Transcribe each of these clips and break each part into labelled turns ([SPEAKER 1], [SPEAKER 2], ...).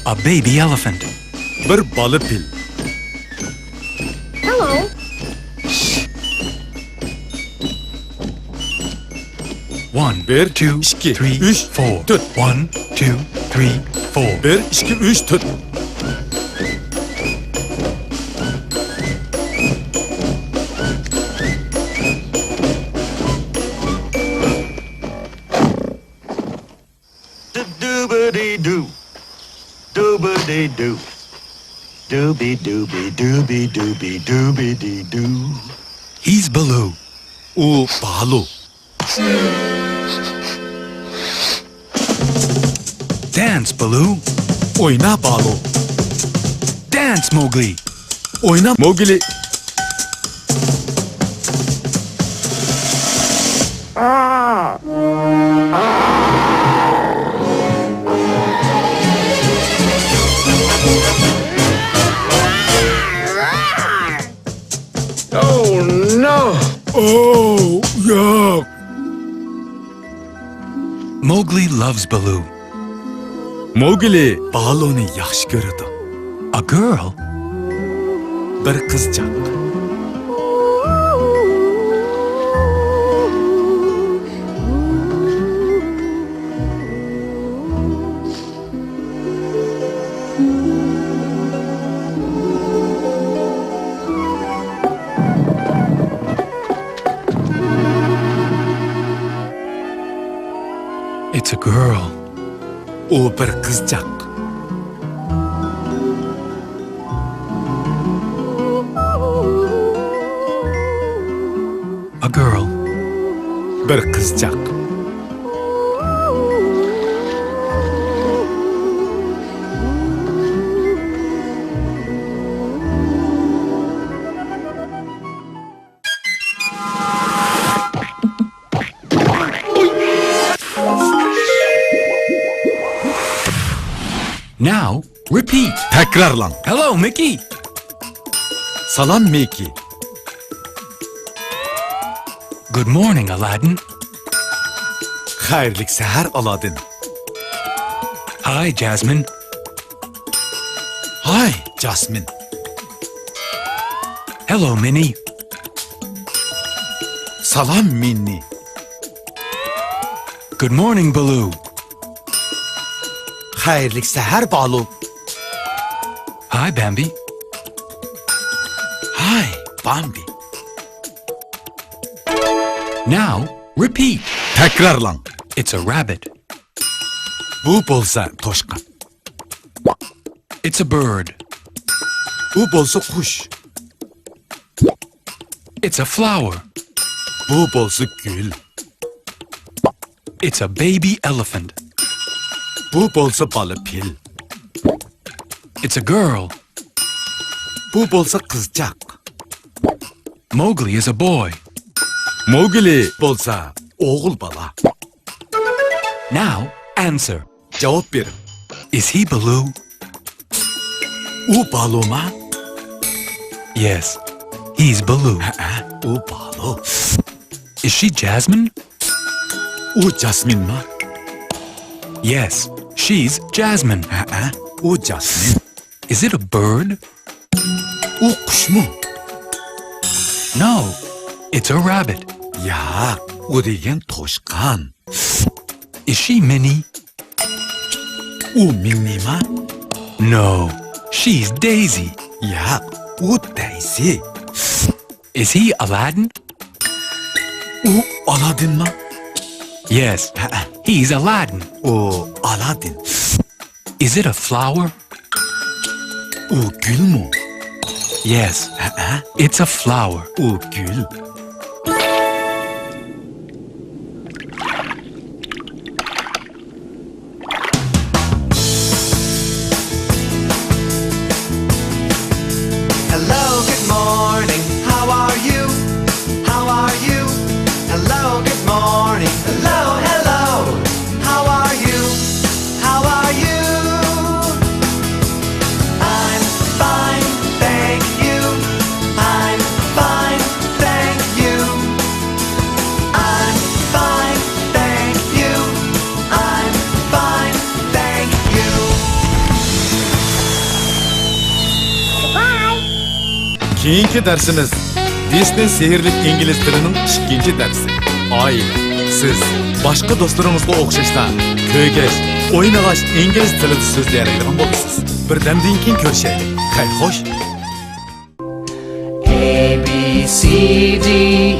[SPEAKER 1] A baby elephant.
[SPEAKER 2] Bir balı fil.
[SPEAKER 3] Hello.
[SPEAKER 1] One,
[SPEAKER 2] Bir,
[SPEAKER 1] two,
[SPEAKER 2] iki,
[SPEAKER 1] three,
[SPEAKER 2] üç,
[SPEAKER 1] four.
[SPEAKER 2] dört.
[SPEAKER 1] 1, 2, 3, 4.
[SPEAKER 2] 1, 2, 3, 4.
[SPEAKER 4] Doobity-doo. Doobity-doo. Doobie-doobie-doobie-doobie-doobie-doo.
[SPEAKER 1] He's Baloo.
[SPEAKER 2] O balı.
[SPEAKER 1] Dance, Baloo.
[SPEAKER 2] Oyna balı.
[SPEAKER 1] Dance, Mowgli.
[SPEAKER 2] Oyna Mowgli.
[SPEAKER 4] Oh no!
[SPEAKER 2] Oh, yuck.
[SPEAKER 1] Mowgli loves Baloo.
[SPEAKER 2] Mowgli balını yaxşı görüdü.
[SPEAKER 1] A girl?
[SPEAKER 2] Bir kızcak.
[SPEAKER 1] It's a girl.
[SPEAKER 2] O bir kızcak.
[SPEAKER 1] A girl.
[SPEAKER 2] Bir kızcak.
[SPEAKER 1] Now, repeat.
[SPEAKER 2] Tekrarlan.
[SPEAKER 1] Hello, Mickey.
[SPEAKER 2] Salam Mickey.
[SPEAKER 1] Good morning, Aladdin.
[SPEAKER 2] Xayrlik seher Aladdin.
[SPEAKER 1] Hi, Jasmine.
[SPEAKER 2] Hi, Jasmine.
[SPEAKER 1] Hello, Minnie.
[SPEAKER 2] Salam Minnie.
[SPEAKER 1] Good morning, Baloo.
[SPEAKER 2] Xayrlik seher balı.
[SPEAKER 1] Hi, Bambi.
[SPEAKER 2] Hi, Bambi.
[SPEAKER 1] Now, repeat.
[SPEAKER 2] Tekrarlan.
[SPEAKER 1] It's a rabbit.
[SPEAKER 2] Bu bolsa toşkan.
[SPEAKER 1] It's a bird.
[SPEAKER 2] Bu bolsa kuş.
[SPEAKER 1] It's a flower.
[SPEAKER 2] Bu bolsa gül.
[SPEAKER 1] It's a baby elephant.
[SPEAKER 2] Bu bolsa balı fil.
[SPEAKER 1] It's a girl.
[SPEAKER 2] Bu bolsa kızcak.
[SPEAKER 1] Mowgli is a boy.
[SPEAKER 2] Mowgli bolsa oğul bala.
[SPEAKER 1] Now, answer.
[SPEAKER 2] Cevap verin.
[SPEAKER 1] Is he Baloo?
[SPEAKER 2] O balı mı?
[SPEAKER 1] Yes, he's Baloo.
[SPEAKER 2] O balı.
[SPEAKER 1] Is she Jasmine?
[SPEAKER 2] O Jasmine mi?
[SPEAKER 1] Yes, she's Jasmine.
[SPEAKER 2] O Jasmine.
[SPEAKER 1] Is it a bird?
[SPEAKER 2] O kuş mu?
[SPEAKER 1] No, it's a rabbit.
[SPEAKER 2] Ya, o degen toşkan.
[SPEAKER 1] Is she Minnie?
[SPEAKER 2] O Minnie mi?
[SPEAKER 1] No, she's Daisy.
[SPEAKER 2] Ya, o Daisy.
[SPEAKER 1] Is he Aladdin?
[SPEAKER 2] O Aladdin mi?
[SPEAKER 1] Yes, he's Aladdin.
[SPEAKER 2] O Aladdin.
[SPEAKER 1] Is it a flower?
[SPEAKER 2] O gül mü?
[SPEAKER 1] Yes, it's a flower.
[SPEAKER 2] O gül.
[SPEAKER 4] Hello, good morning. How are you? How are you? Hello, good morning. Hello, hello. How are you? How are you? I'm fine, thank you. I'm fine, thank
[SPEAKER 2] Keyinki dersimiz Disney sehirlik İngiliz tilinin ikinci dersi. Aile, siz başka dostlarınızla okşaşta, köygeç, oynagaç İngiliz tilini sözleyereydiğin bolısınız. Bir demden keyin görüşelim. Hayır, hoş.
[SPEAKER 4] A, B, C, D,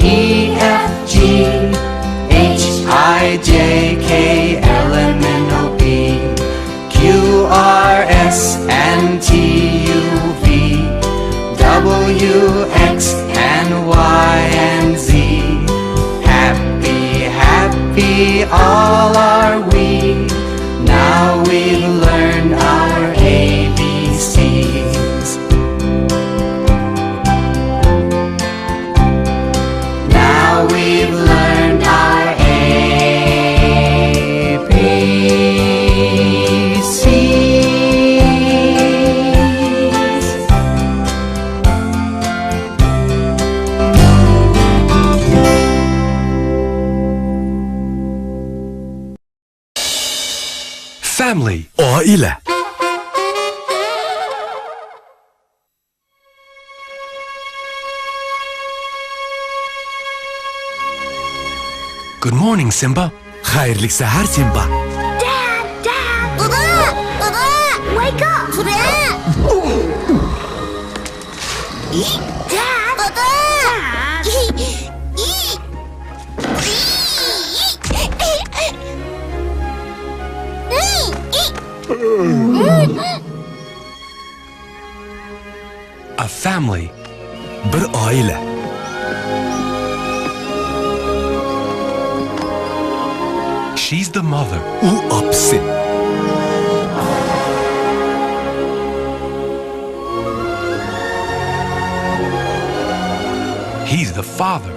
[SPEAKER 4] E, F, G, H, I, J, K, L, M, N, O, P, Q, R, S, and T, U, V, W, X, and Y, and Z. Happy, happy all are we. Now we've learned our ABCs. Now we've learned our ABCs.
[SPEAKER 1] Family.
[SPEAKER 2] Aile.
[SPEAKER 1] Good morning, Simba.
[SPEAKER 2] Hayırlı seher Simba.
[SPEAKER 3] Dad! Baba! Wake up! Dad! Baba!
[SPEAKER 1] A family.
[SPEAKER 2] Bir aile.
[SPEAKER 1] She's the mother.
[SPEAKER 2] U apsi.
[SPEAKER 1] He's the father.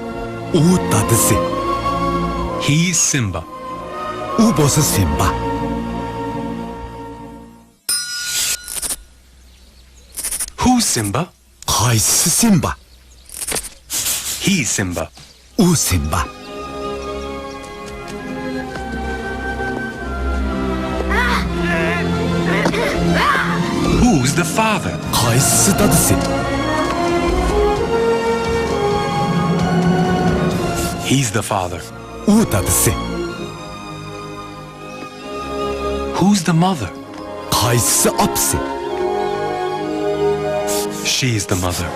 [SPEAKER 2] U dadısı.
[SPEAKER 1] He's Simba.
[SPEAKER 2] U bozu Simba.
[SPEAKER 1] Who's Simba?
[SPEAKER 2] Kaysı Simba.
[SPEAKER 1] He's Simba.
[SPEAKER 2] U Simba.
[SPEAKER 1] Who's the father?
[SPEAKER 2] Kaysı dadısı.
[SPEAKER 1] He's the father.
[SPEAKER 2] U dadısı.
[SPEAKER 1] Who's the mother?
[SPEAKER 2] Kaysı apsi.
[SPEAKER 1] She's the mother.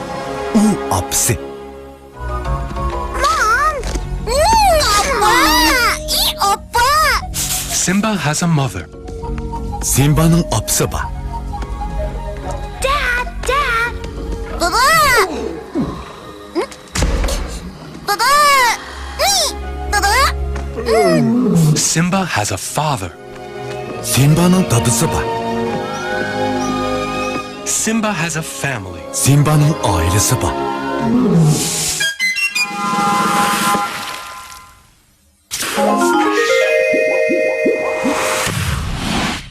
[SPEAKER 2] U apsi.
[SPEAKER 3] Mom! Oppa!
[SPEAKER 1] Simba has a mother.
[SPEAKER 2] Simba'nın apsı var.
[SPEAKER 3] Dad! Baba! Baba!
[SPEAKER 1] Simba has a father.
[SPEAKER 2] Simba'nın dadısı var.
[SPEAKER 1] Simba has a family.
[SPEAKER 2] Simba'nın ailesi var.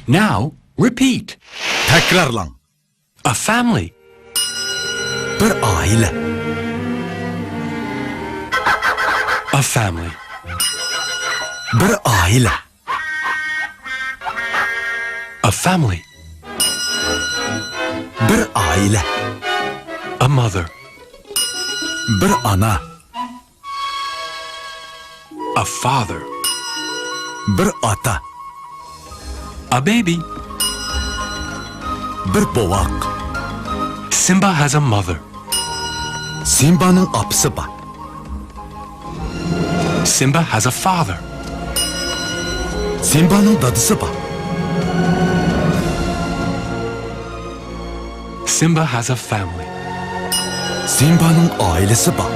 [SPEAKER 1] Now, repeat.
[SPEAKER 2] Tekrarlan.
[SPEAKER 1] A family.
[SPEAKER 2] Bir aile.
[SPEAKER 1] A family.
[SPEAKER 2] Bir aile.
[SPEAKER 1] A family.
[SPEAKER 2] Bir aile.
[SPEAKER 1] A mother.
[SPEAKER 2] Bir ana.
[SPEAKER 1] A father.
[SPEAKER 2] Bir ata.
[SPEAKER 1] A baby.
[SPEAKER 2] Bir bovak.
[SPEAKER 1] Simba has a mother.
[SPEAKER 2] Simba'nın apsı var.
[SPEAKER 1] Simba has a father.
[SPEAKER 2] Simba'nın dadısı var.
[SPEAKER 1] Simba has a family.
[SPEAKER 2] Simba'nın ailesi var.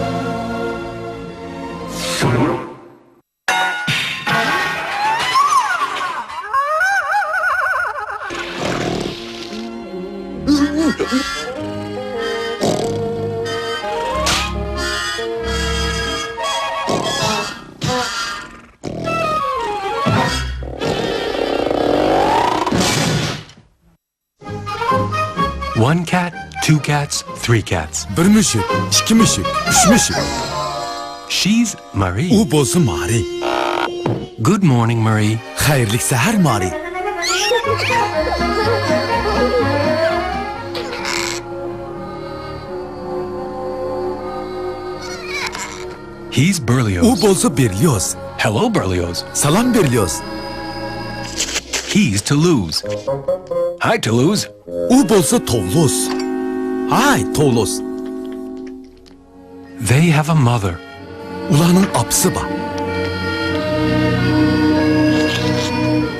[SPEAKER 1] One cat, two cats, three cats.
[SPEAKER 2] Bir müşük, iki müşük, üç müşük.
[SPEAKER 1] She's Marie.
[SPEAKER 2] U bozu Mari.
[SPEAKER 1] Good morning, Marie.
[SPEAKER 2] Hayırlı seher Mari.
[SPEAKER 1] He's
[SPEAKER 2] U
[SPEAKER 1] Berlioz.
[SPEAKER 2] bolsa Berlioz.
[SPEAKER 1] Hello, Berlioz.
[SPEAKER 2] Salam Berlioz.
[SPEAKER 1] He's Toulouse. Hi, Toulouse.
[SPEAKER 2] U bolsa Toulouse. Hay, Toulouse.
[SPEAKER 1] They have a mother.
[SPEAKER 2] Ularning apsi bor.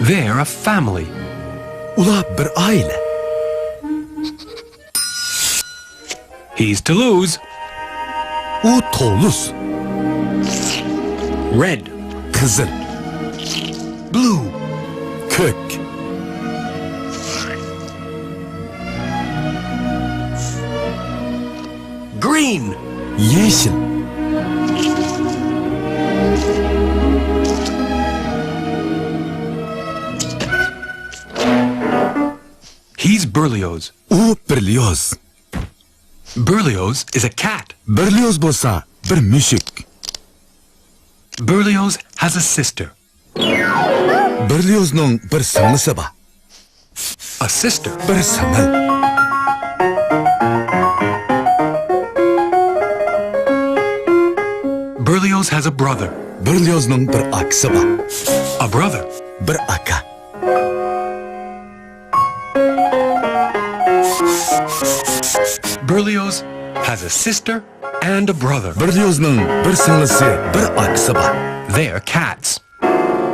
[SPEAKER 1] They're a family.
[SPEAKER 2] Ular bir aile.
[SPEAKER 1] He's Toulouse.
[SPEAKER 2] U Toulouse.
[SPEAKER 1] Red.
[SPEAKER 2] Qizil,
[SPEAKER 1] Blue.
[SPEAKER 2] ko'k.
[SPEAKER 1] Green.
[SPEAKER 2] Yeşil.
[SPEAKER 1] He's Berlioz.
[SPEAKER 2] U Berlioz.
[SPEAKER 1] Berlioz is a cat.
[SPEAKER 2] Berlioz bo'lsa bir mushuk.
[SPEAKER 1] Berlioz has a sister.
[SPEAKER 2] Berliozning bir singlisi bor.
[SPEAKER 1] A sister.
[SPEAKER 2] Bir singil.
[SPEAKER 1] Berlioz has a brother.
[SPEAKER 2] Berliozning bir aksi bor.
[SPEAKER 1] A brother.
[SPEAKER 2] Bir aka.
[SPEAKER 1] Berlioz has a sister and a brother.
[SPEAKER 2] Berliozning bir singlisi, bir aksi bor.
[SPEAKER 1] They're cats.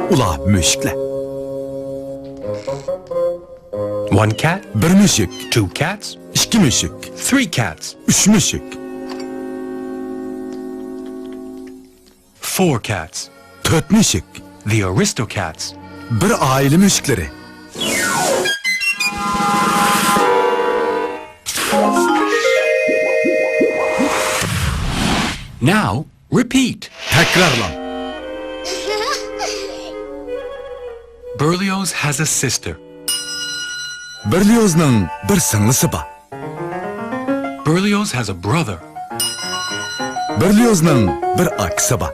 [SPEAKER 2] Ular mushuklar.
[SPEAKER 1] One cat,
[SPEAKER 2] Bir mushuk,
[SPEAKER 1] two cats,
[SPEAKER 2] ikki mushuk,
[SPEAKER 1] three cats,
[SPEAKER 2] uch mushuk,
[SPEAKER 1] four cats.
[SPEAKER 2] to'rt mushuk.
[SPEAKER 1] The Aristocats.
[SPEAKER 2] Bir oila mushuklari.
[SPEAKER 1] Now, repeat.
[SPEAKER 2] Takrorlang.
[SPEAKER 1] Berlioz has a sister.
[SPEAKER 2] Berliozning bir singlisi bor.
[SPEAKER 1] Berlioz has a brother.
[SPEAKER 2] Berliozning bir aksi bor.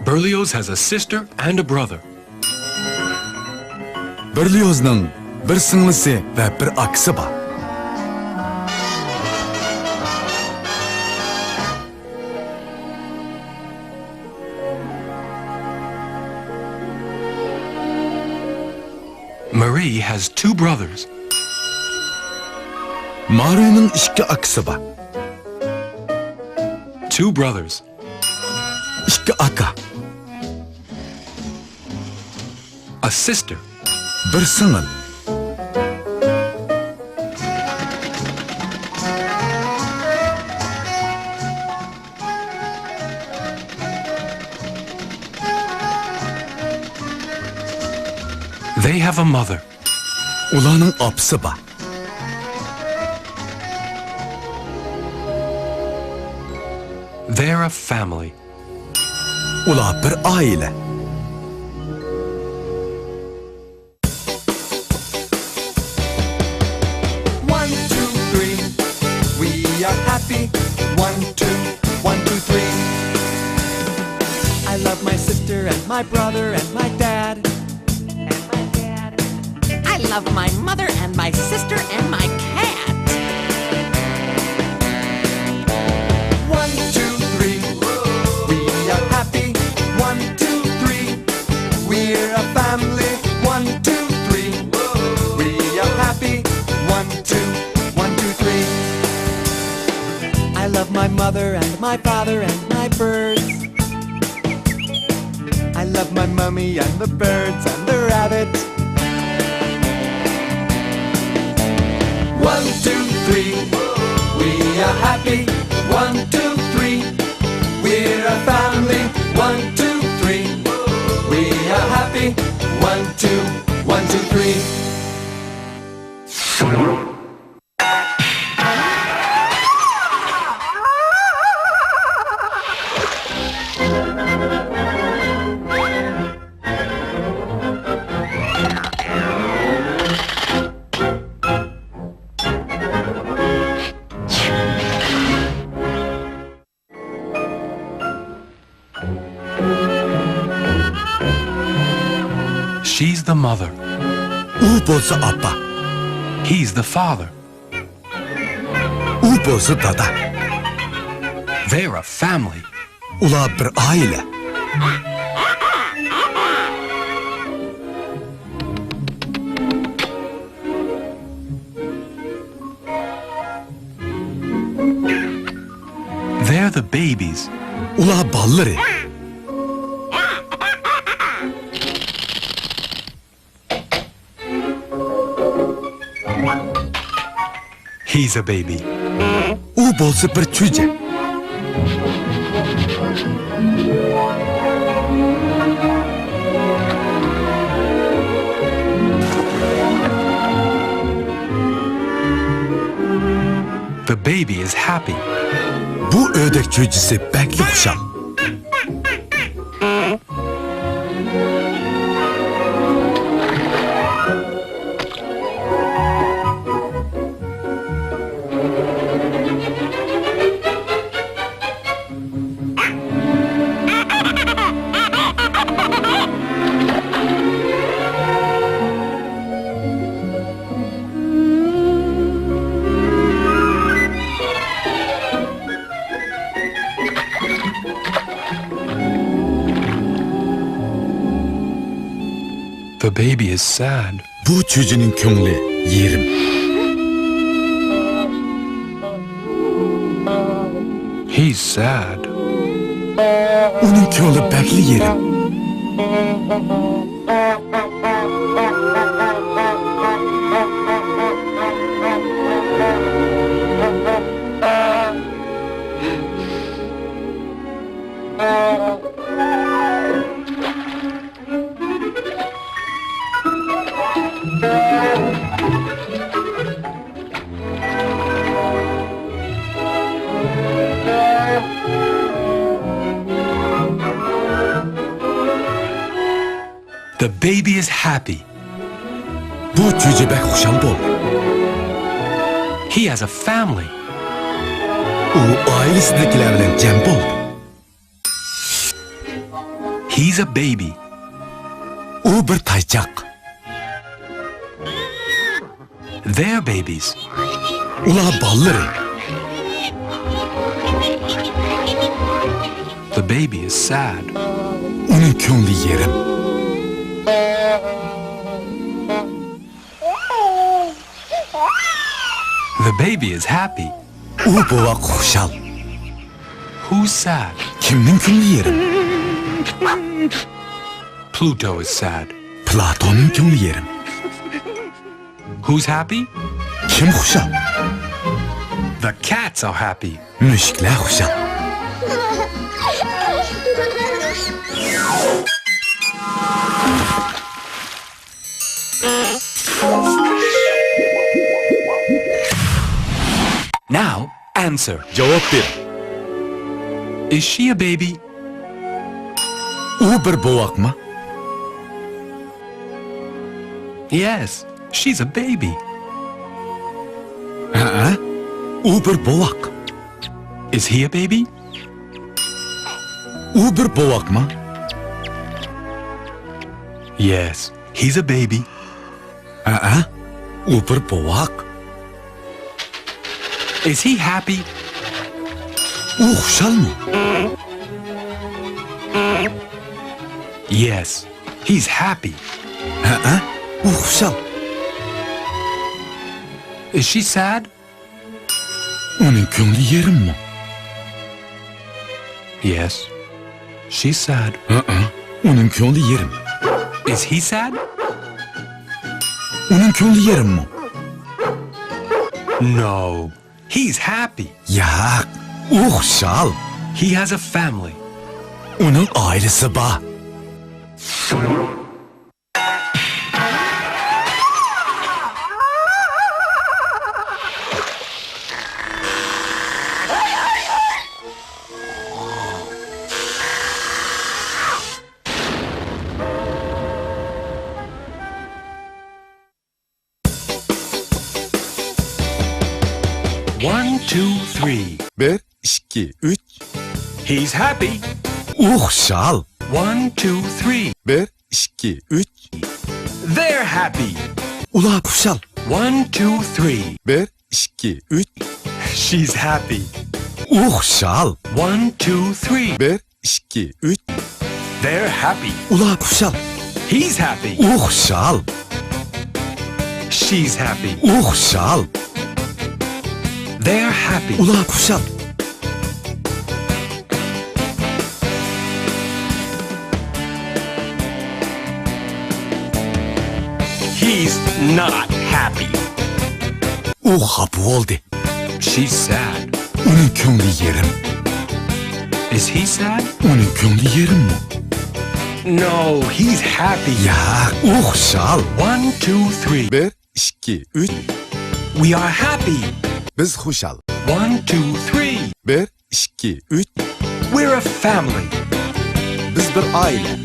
[SPEAKER 1] Berlioz has a sister and a brother.
[SPEAKER 2] Berliozning bir singlisi va bir aksi bor.
[SPEAKER 1] Marie has two brothers.
[SPEAKER 2] Marining ikki aksi bor.
[SPEAKER 1] Two brothers.
[SPEAKER 2] Ikki aka,
[SPEAKER 1] A sister.
[SPEAKER 2] bir singil.
[SPEAKER 1] They have a mother.
[SPEAKER 2] Ularning opsi bor.
[SPEAKER 1] They're a family.
[SPEAKER 2] Ular bir oila.
[SPEAKER 5] One, two, three. We are happy. 1, 2, 1, 2, 3. I love my sister and my brother and my dad.
[SPEAKER 6] I love my mother and my sister and my cat.
[SPEAKER 5] 1, 2, 3. We are happy. 1, 2, 3. We're a family. 1, 2, 3. We are happy. 1, 2, 1, 2, 3. I love my mother and my father and my birds. I love my mummy and the birds and the rabbit. 1, 2, 3. We are happy. 1, 2, 3. We're a family. 1, 2, 3. We are happy. 1, 2, 1, 2, 3.
[SPEAKER 1] She's the mother.
[SPEAKER 2] U bo'lsa oppa.
[SPEAKER 1] He's the father.
[SPEAKER 2] U bolsa dada.
[SPEAKER 1] They're a family.
[SPEAKER 2] Ular bir aile.
[SPEAKER 1] They're the babies.
[SPEAKER 2] Ular ballari.
[SPEAKER 1] He's a baby.
[SPEAKER 2] U bolsa bir çocuq.
[SPEAKER 1] The baby is happy.
[SPEAKER 2] Bu ödek çocuğu bekli xuşal.
[SPEAKER 1] The baby is sad.
[SPEAKER 2] Bu çocuğun köngli yerim.
[SPEAKER 1] He's sad.
[SPEAKER 2] Onun köngli bekli yerim.
[SPEAKER 1] The baby is happy.
[SPEAKER 2] Bu çocuğu bek xuşal bol.
[SPEAKER 1] He has a family.
[SPEAKER 2] U ailesidekiler bilen cem boldu.
[SPEAKER 1] He's a baby.
[SPEAKER 2] U bir taycaq.
[SPEAKER 1] They're babies.
[SPEAKER 2] Ular ballari.
[SPEAKER 1] The baby is sad.
[SPEAKER 2] Onun köngli yerim.
[SPEAKER 1] The baby is happy.
[SPEAKER 2] U bova xuşal.
[SPEAKER 1] Who's sad?
[SPEAKER 2] Kimnin köngli yerim?
[SPEAKER 1] Pluto is sad.
[SPEAKER 2] Platon'un köngli yerim.
[SPEAKER 1] Who's happy?
[SPEAKER 2] Kim xuşal?
[SPEAKER 1] The cats are happy.
[SPEAKER 2] Müşkler xuşal.
[SPEAKER 1] Now, answer.
[SPEAKER 2] Cevap ver.
[SPEAKER 1] Is she a baby?
[SPEAKER 2] U bir bovaq mı?
[SPEAKER 1] Yes, she's a baby.
[SPEAKER 2] Ha? U bir bovaq.
[SPEAKER 1] Is he a baby?
[SPEAKER 2] U bir bovaq mı?
[SPEAKER 1] Yes, he's a baby.
[SPEAKER 2] Ha? U bir bovaq.
[SPEAKER 1] Is he happy?
[SPEAKER 2] U xuşal mı?
[SPEAKER 1] Yes, he's happy.
[SPEAKER 2] Ha? U xuşal.
[SPEAKER 1] Is she sad?
[SPEAKER 2] Onun köngli yerim mi?
[SPEAKER 1] Yes, she's sad.
[SPEAKER 2] Onun köngli yerim.
[SPEAKER 1] Is he sad?
[SPEAKER 2] Onun köngli yerim mi?
[SPEAKER 1] No, he's happy.
[SPEAKER 2] Yak. U xuşal.
[SPEAKER 1] He has a family.
[SPEAKER 2] Onun ailesi var.
[SPEAKER 1] One, two, three.
[SPEAKER 2] 1, 2, 3.
[SPEAKER 1] He's happy.
[SPEAKER 2] U xuşal.
[SPEAKER 1] 1, 2, 3.
[SPEAKER 2] 1, 2, 3.
[SPEAKER 1] They're happy.
[SPEAKER 2] Ular xuşal.
[SPEAKER 1] 1, 2, 3.
[SPEAKER 2] 1, 2, 3.
[SPEAKER 1] She's happy.
[SPEAKER 2] Uşal.
[SPEAKER 1] 1, 2, 3.
[SPEAKER 2] 1, 2, 3.
[SPEAKER 1] They're happy.
[SPEAKER 2] Ula kuşal.
[SPEAKER 1] He's happy.
[SPEAKER 2] Uşal.
[SPEAKER 1] She's happy.
[SPEAKER 2] Uşal.
[SPEAKER 1] They're happy.
[SPEAKER 2] Ula kuşal.
[SPEAKER 1] He's not happy.
[SPEAKER 2] Hapı oldu.
[SPEAKER 1] She's sad.
[SPEAKER 2] Onun köngli yerim.
[SPEAKER 1] Is he sad?
[SPEAKER 2] Onun köngli yerim mi?
[SPEAKER 1] No, he's happy.
[SPEAKER 2] Ya, uşal.
[SPEAKER 1] 1, 2, 3.
[SPEAKER 2] 1, 2, 3.
[SPEAKER 1] We are happy.
[SPEAKER 2] Biz huşal.
[SPEAKER 1] 1, 2, 3.
[SPEAKER 2] 1, 2, 3.
[SPEAKER 1] We're a family.
[SPEAKER 2] Biz bir aile.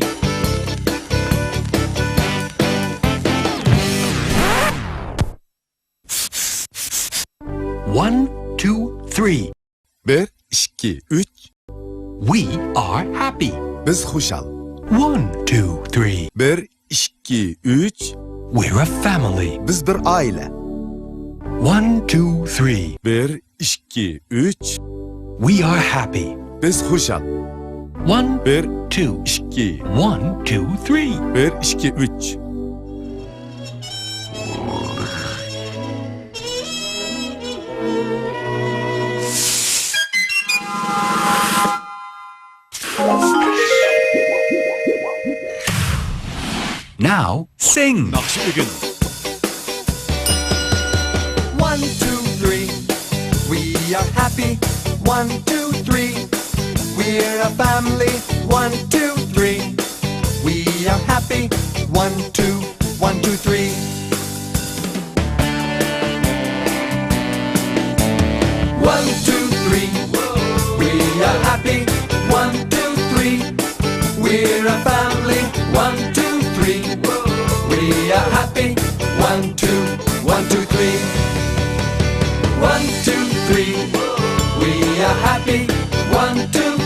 [SPEAKER 1] One, two, three.
[SPEAKER 2] 1, 2, 3.
[SPEAKER 1] We are happy.
[SPEAKER 2] Biz huşal.
[SPEAKER 1] 1, 2, 3.
[SPEAKER 2] 1, 2, 3.
[SPEAKER 1] We're a family.
[SPEAKER 2] Biz bir aile.
[SPEAKER 1] 1, 2, 3.
[SPEAKER 2] 1, 2, 3.
[SPEAKER 1] We are happy.
[SPEAKER 2] Biz huşal.
[SPEAKER 1] 1,
[SPEAKER 2] 1,
[SPEAKER 1] 2.
[SPEAKER 2] 2.
[SPEAKER 1] 1, 2, 3.
[SPEAKER 2] 1, 2, 3.
[SPEAKER 1] Now sing.
[SPEAKER 2] Nakşı bugün.
[SPEAKER 5] 1, 2, 3. We are happy. 1, 2, 3. We're a family. 1, 2, 3. We are happy. 1, 2, 1, 2, 3. 1, 2, 3. We are happy. 1, 2, 3. We're a family. 1, 2, 3. We are happy. 1, 2, 1, 2, 3. 1, 2, 3. We are happy. 1, 2,